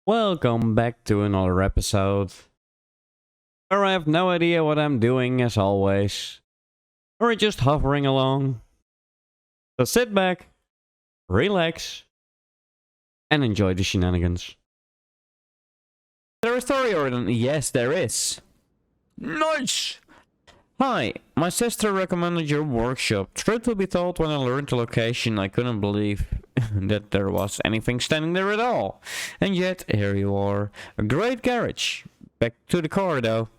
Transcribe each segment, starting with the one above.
Welcome back to another episode where I have no idea what I'm doing as always. Or just hovering along. So sit back, relax, and enjoy the shenanigans. Is there a story or yes, there is. Nice! Hi, my sister recommended your workshop. Truth to be told, when I learned the location, I couldn't believe that there was anything standing there at all. And yet, here you are. A great garage. Back to the car though.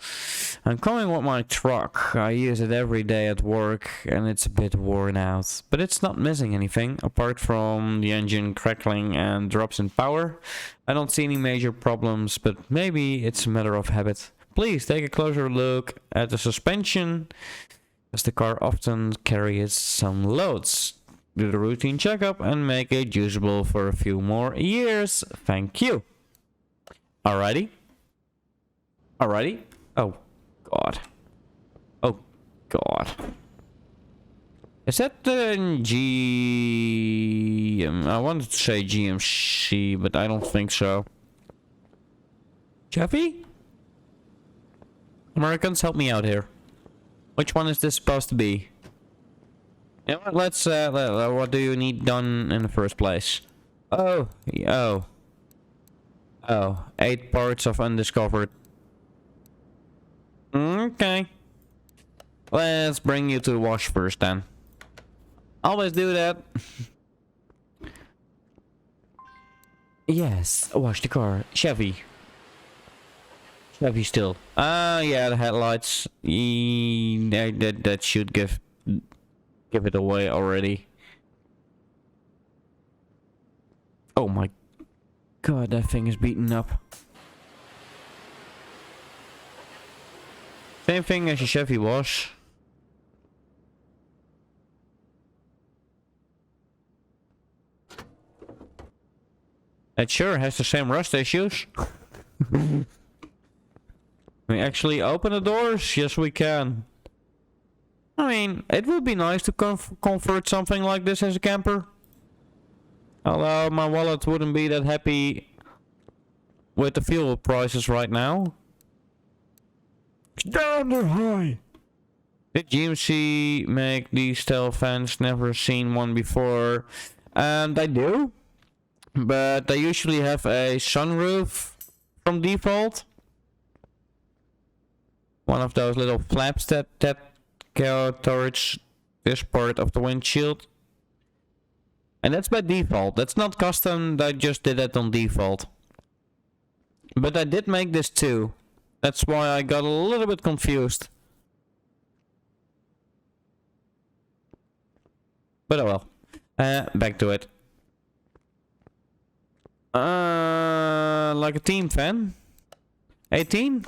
I'm coming with my truck. I use it every day at work and it's a bit worn out. But it's not missing anything, apart from the engine crackling and drops in power. I don't see any major problems, but maybe it's a matter of habit. Please take a closer look at the suspension, as the car often carries some loads. Do the routine checkup and make it usable for a few more years. Thank you. Alrighty. Alrighty. Oh, God. Oh, God. Is that the I wanted to say GMC, but I don't think so. Chevy? Americans, help me out here. Which one is this supposed to be? You know what, let's, what do you need done in the first place? Oh, 8 parts of undiscovered. Okay. Let's bring you to the wash first then. Always do that. Yes, wash the car. Chevy. Chevy still. Yeah, the headlights. That should give it away already. Oh my God, that thing is beaten up. Same thing as your Chevy was. It sure has the same rust issues. We actually open the doors? Yes, we can. I mean, it would be nice to convert something like this as a camper. Although my wallet wouldn't be that happy with the fuel prices right now. Down there high. Did GMC make these tail fans? Never seen one before. And I do. But they usually have a sunroof from default. One of those little flaps that go towards this part of the windshield. And that's by default. That's not custom. I just did that on default. But I did make this too. That's why I got a little bit confused. But oh well. Back to it. Like a team fan. 18?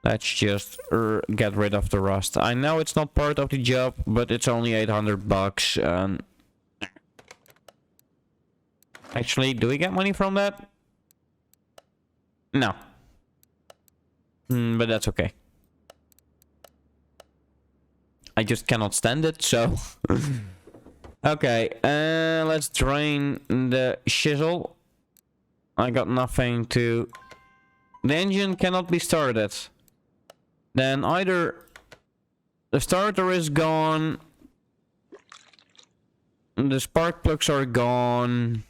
Let's just get rid of the rust. I know it's not part of the job, but it's only 800 bucks. Actually, do we get money from that? No. But that's okay. I just cannot stand it, so... Okay, let's drain the shizzle. I got nothing to... The engine cannot be started. Then either the starter is gone, the spark plugs are gone,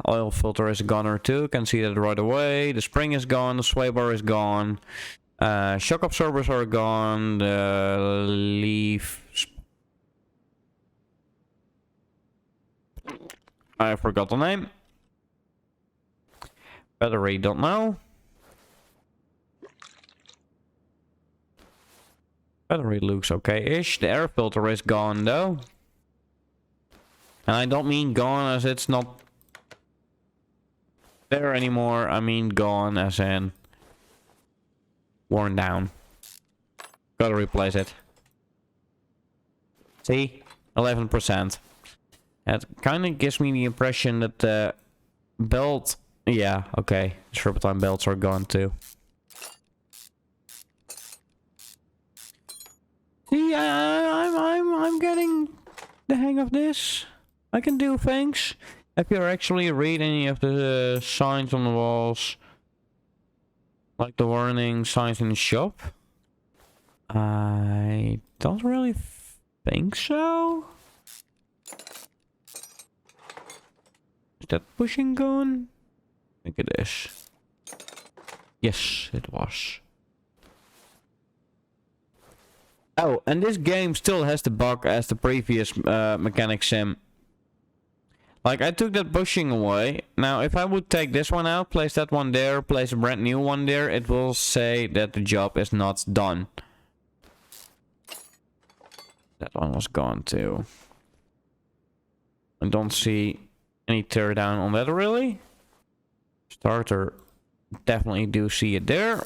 oil filter is gone or two, can see that right away, the spring is gone, the sway bar is gone, shock absorbers are gone, the leaf... I forgot the name. Battery, don't know. Battery looks okay-ish. The air filter is gone though. And I don't mean gone as it's not there anymore. I mean gone as in worn down. Gotta replace it. See? 11%. That kind of gives me the impression that the belt... Yeah, okay. Serpentine belts are gone too. See, I'm getting the hang of this. I can do things. If you actually read any of the signs on the walls, like the warning signs in the shop, I don't really think so. Is that pushing going? I think it is. Yes, it was. Oh, and this game still has the bug as the previous mechanic sim. Like, I took that bushing away. Now, if I would take this one out, place that one there, place a brand new one there, it will say that the job is not done. That one was gone too. I don't see any tear down on that really. Starter, definitely do see it there.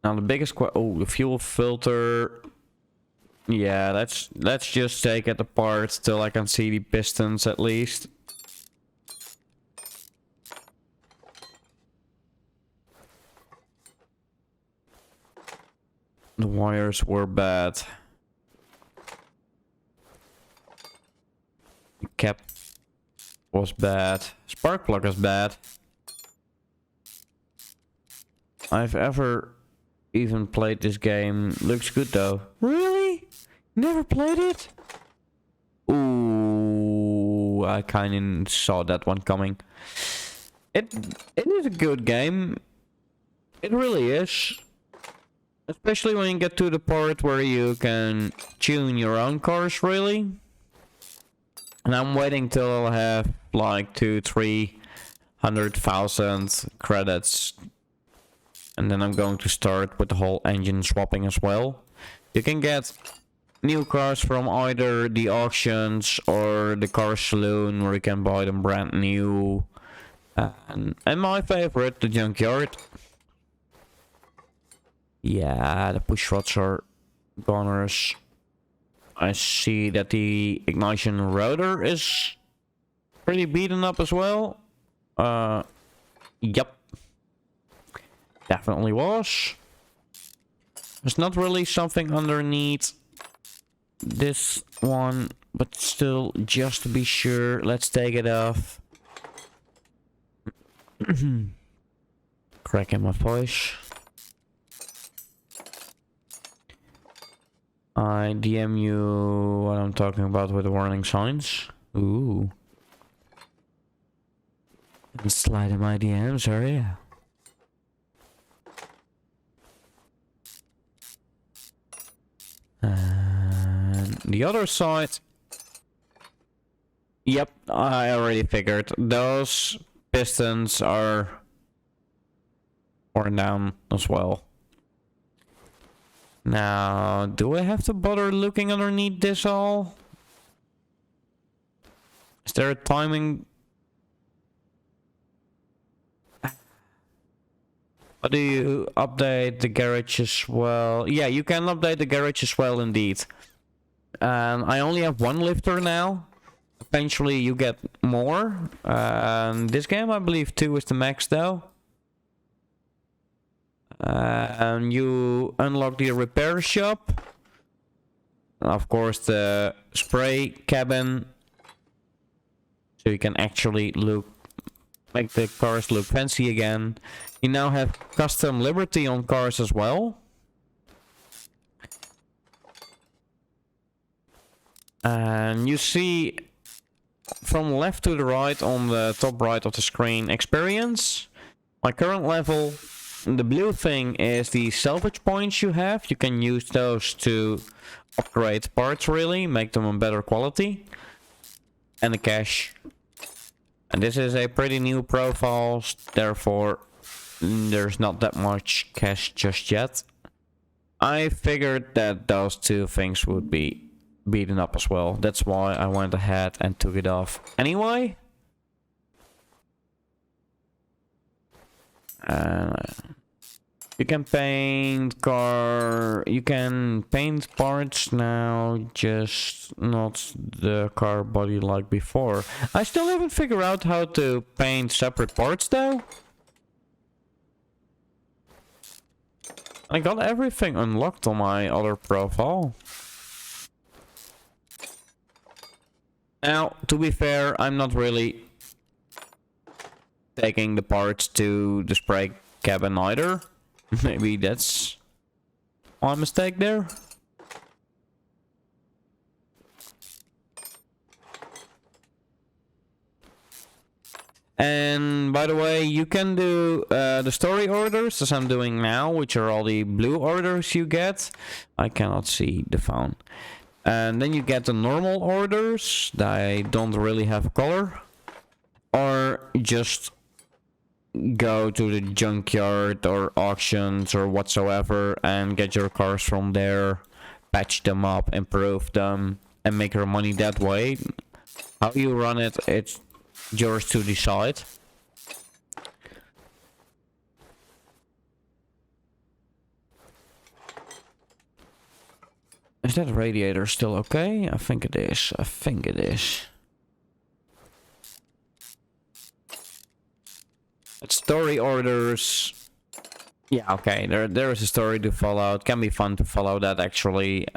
Now the biggest the fuel filter. Yeah, let's just take it apart till I can see the pistons at least. The wires were bad. The cap was bad. Spark plug is bad. I've ever even played this game. Looks good though. Really? Never played it? Ooh, I kind of saw that one coming. It is a good game. It really is. Especially when you get to the part where you can tune your own cars, really. And I'm waiting till I'll have like 200,000-300,000 credits. And then I'm going to start with the whole engine swapping as well. You can get new cars from either the auctions or the car saloon, where you can buy them brand new. And my favorite, the junkyard. Yeah, the push rods are goners. I see that the ignition rotor is pretty beaten up as well. Yep. Definitely was. There's not really something underneath this one, but still, just to be sure, let's take it off. Cracking my voice. I DM you what I'm talking about with the warning signs. Ooh. And slide in my DMs, are ya? And the other side. Yep, I already figured. Those pistons are worn down as well. Now, do I have to bother looking underneath this all? Is there a timing? Or do you update the garage as well? Yeah, you can update the garage as well, indeed. I only have one lifter now. Eventually you get more. This game, I believe 2 is the max though. And you unlock the repair shop. Of course, the spray cabin. So you can actually make the cars look fancy again. You now have custom Liberty on cars as well. And you see from left to the right on the top right of the screen experience. My current level. The blue thing is the salvage points you have. You can use those to upgrade parts, really, make them in better quality. And the cash. And this is a pretty new profile, therefore there's not that much cash just yet. I figured that those two things would be beaten up as well. That's why I went ahead and took it off anyway. You can paint parts now, just not the car body like before. I still haven't figured out how to paint separate parts though. I got everything unlocked on my other profile. Now, to be fair, I'm not really taking the parts to the spray cabin either. Maybe that's my mistake there. And by the way, you can do the story orders as I'm doing now, which are all the blue orders you get. I cannot see the phone. And then you get the normal orders that don't really have color. Or just go to the junkyard or auctions or whatsoever and get your cars from there, patch them up, improve them, and make your money that way. How you run it, it's yours to decide. Is that radiator still okay? I think it is. I think it is. But story orders. Yeah, okay. There is a story to follow. It can be fun to follow that actually.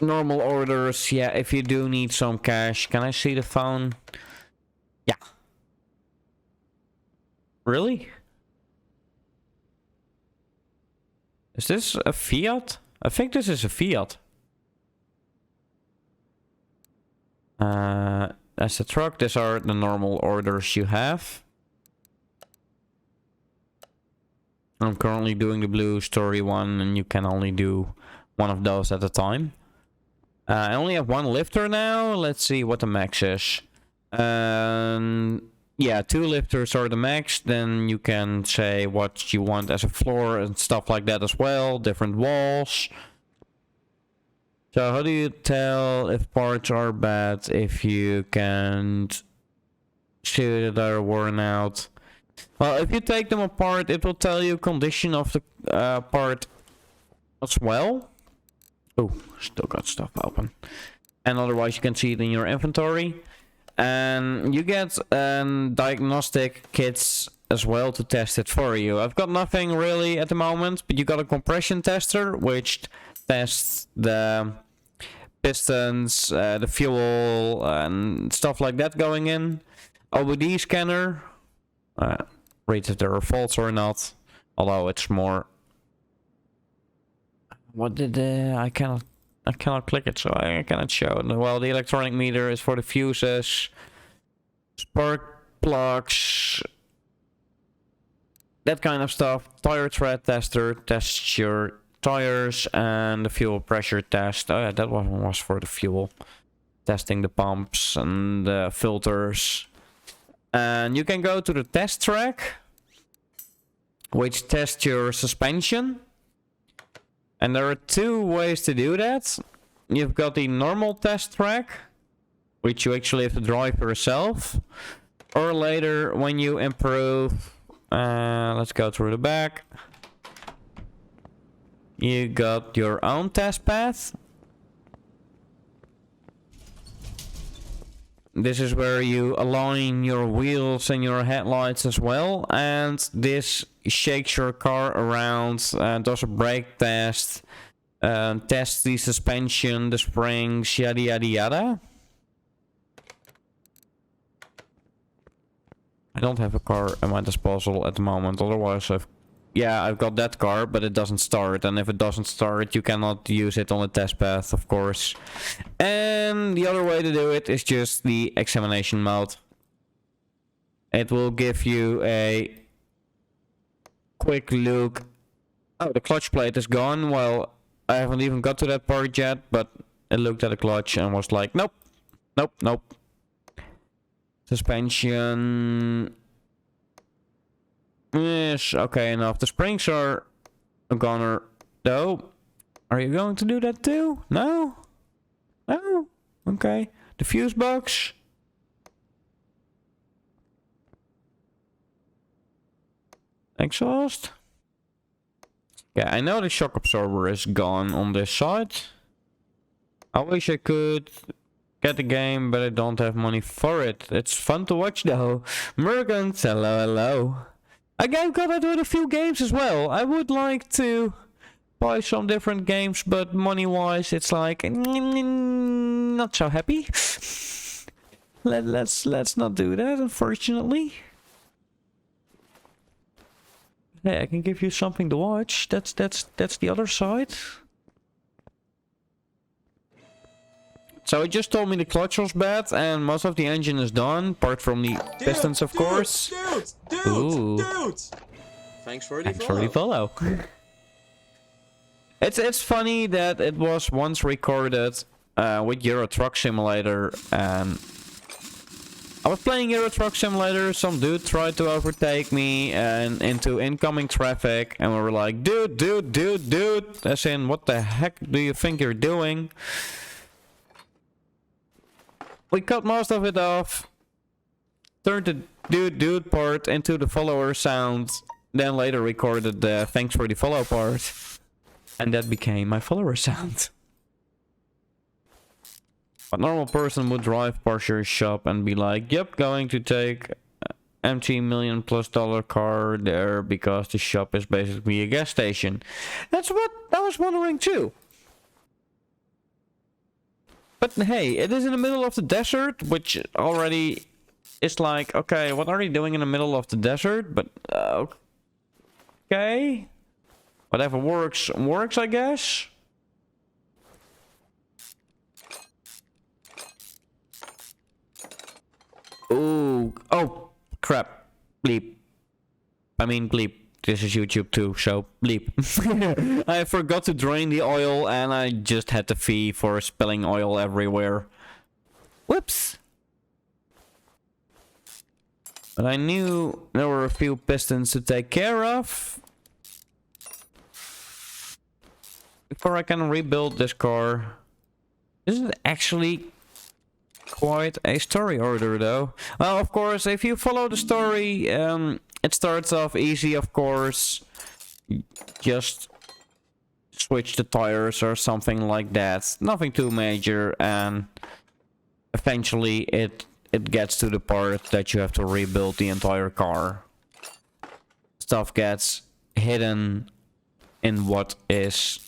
Normal orders, yeah, if you do need some cash. Can I see the phone? Yeah. Really? Is this a Fiat? I think this is a Fiat. That's the truck. These are the normal orders you have. I'm currently doing the blue story one, and you can only do one of those at a time. I only have one lifter now. Let's see what the max is. Yeah, 2 lifters are the max. Then you can say what you want as a floor and stuff like that as well. Different walls. So how do you tell if parts are bad if you can't see that they're worn out? Well, if you take them apart, it will tell you condition of the part as well. Oh, still got stuff open. And otherwise you can see it in your inventory. And you get diagnostic kits as well to test it for you. I've got nothing really at the moment, but you got a compression tester, which tests the pistons, the fuel, and stuff like that going in. OBD scanner, reads if there are faults or not. Although it's more... What did I cannot click it, so I cannot show it. Well, the electronic meter is for the fuses, spark plugs, that kind of stuff. Tire tread tester tests your tires, and the fuel pressure test. Oh yeah, that one was for the fuel, testing the pumps and the filters. And you can go to the test track, which tests your suspension. And there are 2 ways to do that. You've got the normal test track, which you actually have to drive yourself. Or later, when you improve, let's go through the back. You got your own test path. This is where you align your wheels and your headlights as well. And this shakes your car around, does a brake test, tests the suspension, the springs, yada yada yada. I don't have a car at my disposal at the moment, otherwise I've got that car, but it doesn't start, and if it doesn't start, you cannot use it on the test path, of course. And the other way to do it is just the examination mode. It will give you a quick look. Oh, the clutch plate is gone. Well, I haven't even got to that part yet, but it looked at the clutch and was like, nope, nope, nope. Suspension... Yes, okay enough. The springs are a goner though. Are you going to do that too? No? No? Okay. The fuse box. Exhaust. Yeah, I know the shock absorber is gone on this side. I wish I could get the game, but I don't have money for it. It's fun to watch though. Mergans, hello, hello. I got that with a few games as well. I would like to buy some different games, but money-wise, it's like not so happy. Let's not do that, unfortunately. Hey, I can give you something to watch. That's the other side. So it just told me the clutch was bad and most of the engine is done, apart from the pistons, of course. Dude! Thanks for the follow. It's funny that it was once recorded with Euro Truck Simulator, and I was playing Euro Truck Simulator, some dude tried to overtake me and into incoming traffic, and we were like, dude, as in, what the heck do you think you're doing? We cut most of it off, turned the dude part into the follower sound, then later recorded the thanks for the follow part, and that became my follower sound. A normal person would drive past your shop and be like, yep, going to take empty $1 million+ car there because the shop is basically a gas station. That's what I was wondering too. But hey, it is in the middle of the desert, which already is like, okay, what are they doing in the middle of the desert? But, okay. Whatever works, I guess. Ooh, oh, crap. Bleep. I mean, bleep. This is YouTube too, so bleep. I forgot to drain the oil and I just had the fee for spilling oil everywhere. Whoops. But I knew there were a few pistons to take care of before I can rebuild this car. This is actually quite a story order though. Well, of course, if you follow the story, it starts off easy, of course. Just switch the tires or something like that. Nothing too major, and eventually it gets to the part that you have to rebuild the entire car. Stuff gets hidden in what is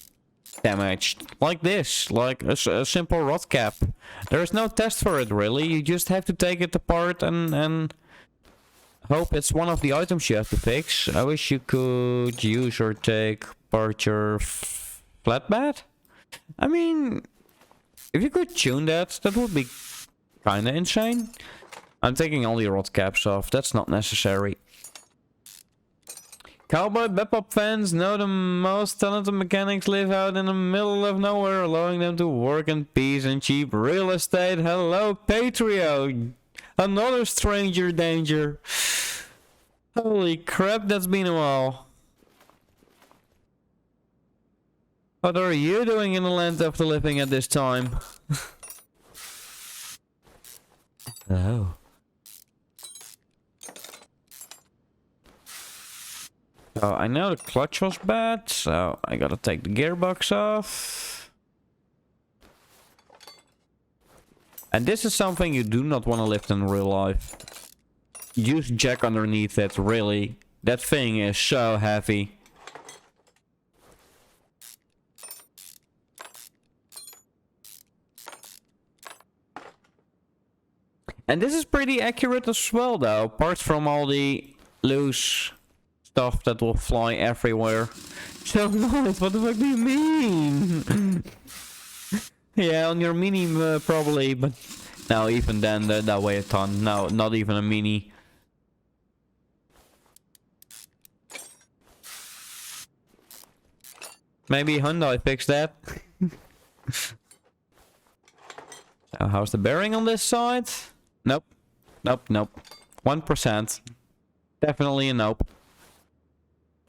damaged. Like this, like a simple rod cap. There's no test for it really. You just have to take it apart and hope it's one of the items you have to fix. I wish you could use or take apart your flatbed. I mean, if you could tune that, that would be kinda insane. I'm taking all the rod caps off. That's not necessary. Cowboy Bebop fans know the most talented mechanics live out in the middle of nowhere, allowing them to work in peace and cheap real estate. Hello, Patrio! Another stranger danger. Holy crap, that's been a while. What are you doing in the land of the living at this time? Hello. So I know the clutch was bad, so I gotta take the gearbox off. And this is something you do not want to lift in real life. Use jack underneath it, really. That thing is so heavy. And this is pretty accurate as well though, apart from all the loose stuff that will fly everywhere. So nice, what the fuck do you mean? Yeah, on your mini probably, but no, even then that weigh a ton. No, not even a mini. Maybe Hyundai fixed that. So how's the bearing on this side? Nope. Nope, nope. 1%. Definitely a nope.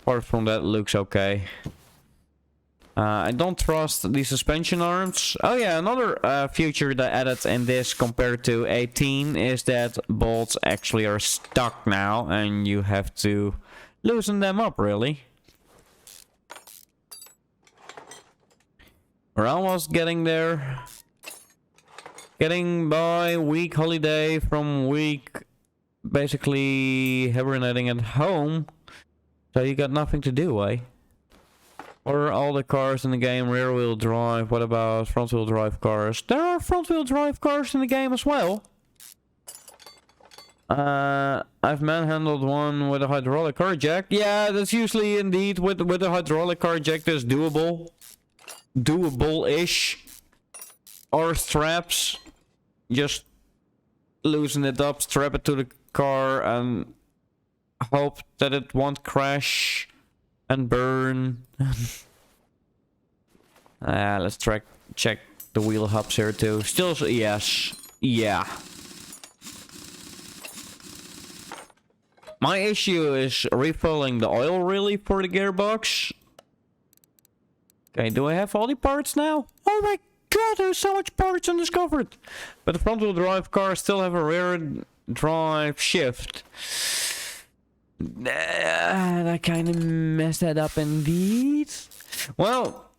Apart from that, looks okay. I don't trust the suspension arms. Oh yeah, another feature that added in this compared to 18 is that bolts actually are stuck now and you have to loosen them up, really. We're almost getting there. Getting by week holiday from week basically hibernating at home. So you got nothing to do, eh? What are all the cars in the game rear wheel drive? What about front wheel drive cars? There are front wheel drive cars in the game as well. I've manhandled one with a hydraulic car jack. Yeah, that's usually indeed with a hydraulic car jack. That's doable. Doable-ish. Or straps. Just loosen it up, strap it to the car, and hope that it won't crash and burn. Let's check the wheel hubs here too. Still, yes. Yeah. My issue is refilling the oil really for the gearbox. Okay, do I have all the parts now? Oh my god, there's so much parts undiscovered. But the front wheel drive cars still have a rear drive shift. I kind of messed that up indeed. Well,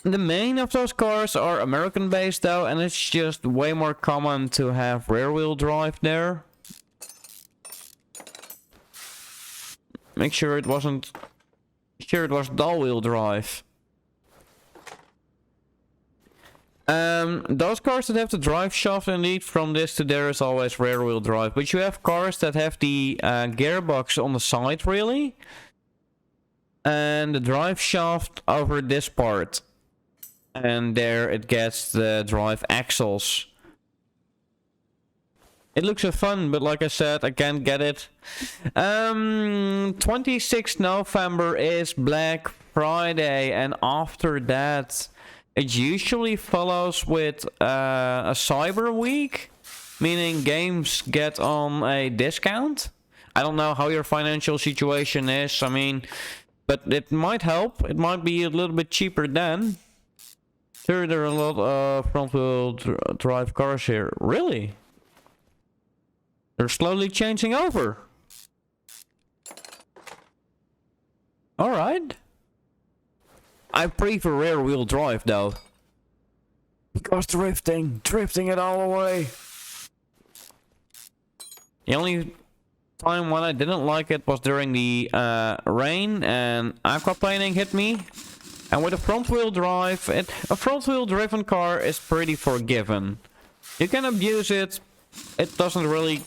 the main of those cars are American based though, and it's just way more common to have rear wheel drive there. Make sure it wasn't... Sure, it was all wheel drive. Those cars that have the drive shaft indeed from this to there is always rear wheel drive. But you have cars that have the gearbox on the side really. And the drive shaft over this part. And there it gets the drive axles. It looks so fun, but like I said, I can't get it. 26th November is Black Friday, and after that, it usually follows with a Cyber Week, meaning games get on a discount. I don't know how your financial situation is, I mean, but it might help. It might be a little bit cheaper then. Sure, there are a lot of front-wheel drive cars here. Really? They're slowly changing over. Alright. I prefer rear-wheel drive though. Because drifting it all away. The only time when I didn't like it was during the rain and aquaplaning hit me. And with a front-wheel drive, a front-wheel driven car is pretty forgiven. You can abuse it. It doesn't really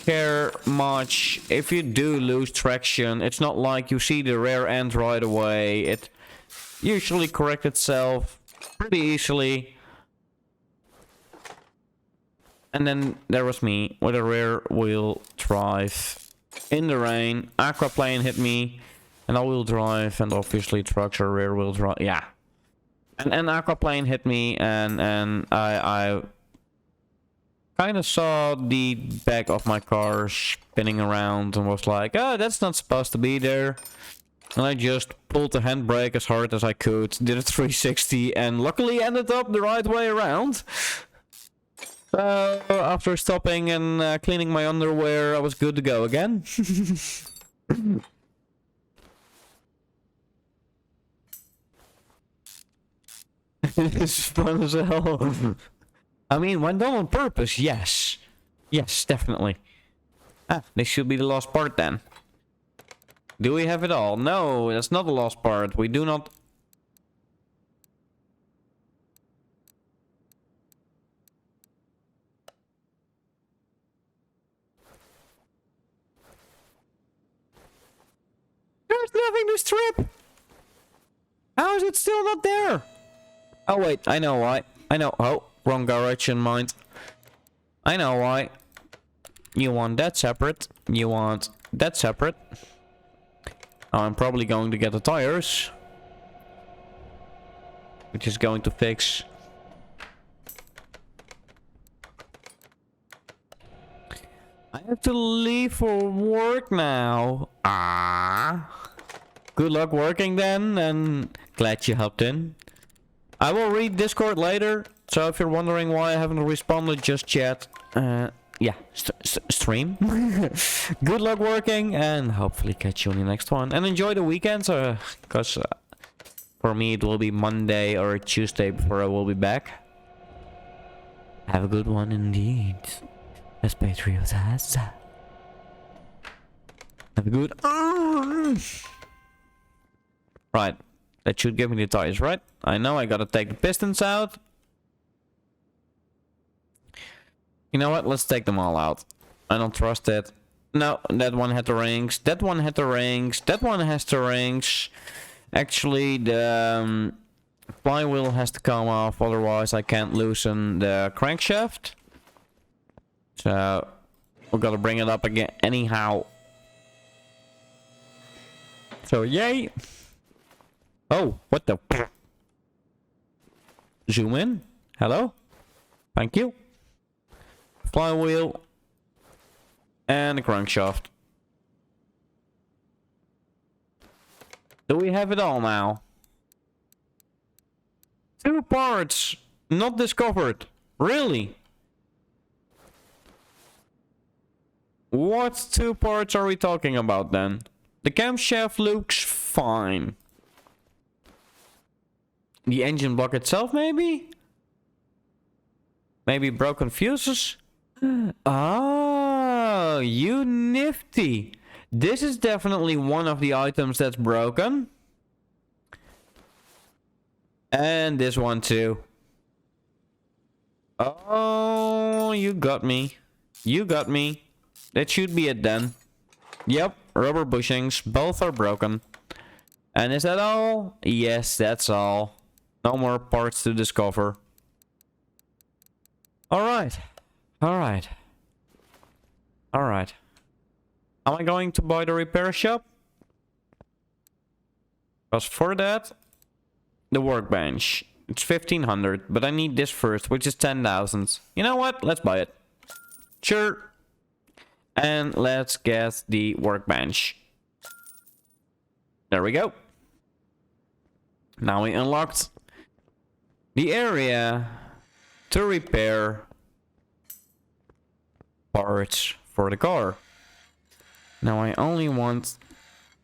care much. If you do lose traction, it's not like you see the rear end right away. It usually corrects itself pretty easily. And then there was me with a rear wheel drive in the rain. Aquaplane hit me. And all-wheel drive, and obviously trucks are rear-wheel drive. Yeah. And aquaplane hit me, and I kind of saw the back of my car spinning around and was like, oh, that's not supposed to be there. And I just pulled the handbrake as hard as I could, did a 360, and luckily ended up the right way around. So after stopping and cleaning my underwear, I was good to go again. It's fun as hell. I mean, when done on purpose, yes. Yes, definitely. Ah, this should be the last part then. Do we have it all? No, that's not the last part. We do not... There's nothing to strip! How is it still not there? Oh wait, I know why. I know. Oh, wrong direction, mind. I know why. You want that separate. You want that separate. I'm probably going to get the tires. Which is going to fix. I have to leave for work now. Ah. Good luck working then, and glad you hopped in. I will read Discord later, so if you're wondering why I haven't responded just yet, yeah, stream. Good luck working, and hopefully catch you on the next one. And enjoy the weekend, because for me it will be Monday or Tuesday before I will be back. Have a good one indeed. As Patriot has. Have a good... Right. That should give me the tires, right? I know I gotta take the pistons out. You know what? Let's take them all out. I don't trust it. No, that one had the rings. That one had the rings. That one has the rings. Actually, the flywheel has to come off. Otherwise, I can't loosen the crankshaft. So, we're gonna bring it up again anyhow. So, yay. Oh, what the... Zoom in. Hello. Thank you. Flywheel. And the crankshaft. Do we have it all now? 2 parts. Not discovered. Really? What 2 parts are we talking about then? The camshaft looks fine. The engine block itself maybe? Maybe broken fuses? Oh, you nifty. This is definitely one of the items that's broken. And this one too. Oh, you got me. You got me. That should be it then. Yep, rubber bushings. Both are broken. And is that all? Yes, that's all. No more parts to discover. Alright. Alright. Alright. Am I going to buy the repair shop? Because for that, the workbench. It's 1500, but I need this first, which is 10,000. You know what? Let's buy it. Sure. And let's get the workbench. There we go. Now we unlocked the area to repair parts for the car. Now I only want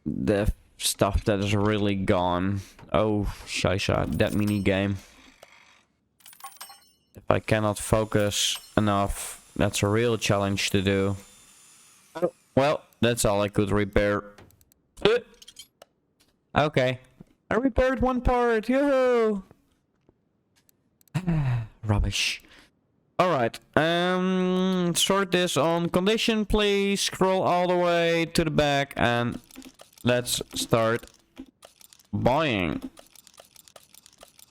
the stuff that is really gone. Oh, shit, that mini game. If I cannot focus enough, that's a real challenge to do. Well, that's all I could repair. Okay. I repaired 1 part. Yoo-hoo! Rubbish. Alright. Sort this on condition, please. Scroll all the way to the back and let's start buying.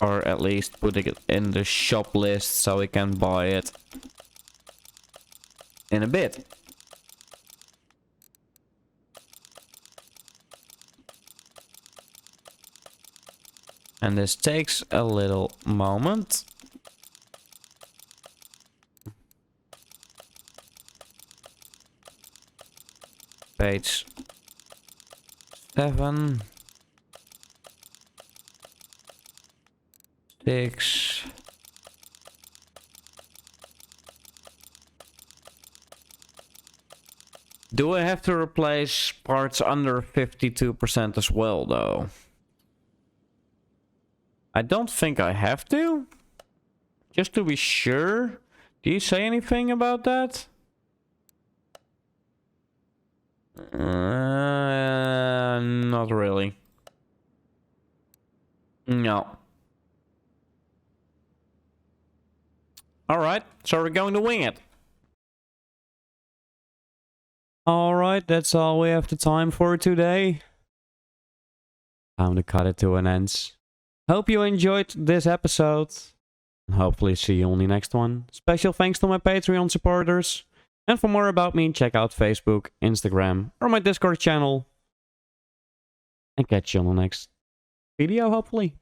Or at least putting it in the shop list so we can buy it in a bit. And this takes a little moment. Page 7. 6. Do I have to replace parts under 52% as well, though? I don't think I have to. Just to be sure. Do you say anything about that? Not really. No. Alright, so we're going to wing it. Alright, that's all we have the time for today. Time to cut it to an end. Hope you enjoyed this episode. And hopefully see you on the next one. Special thanks to my Patreon supporters. And for more about me, check out Facebook, Instagram, or my Discord channel. And catch you on the next video, hopefully.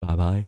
Bye bye.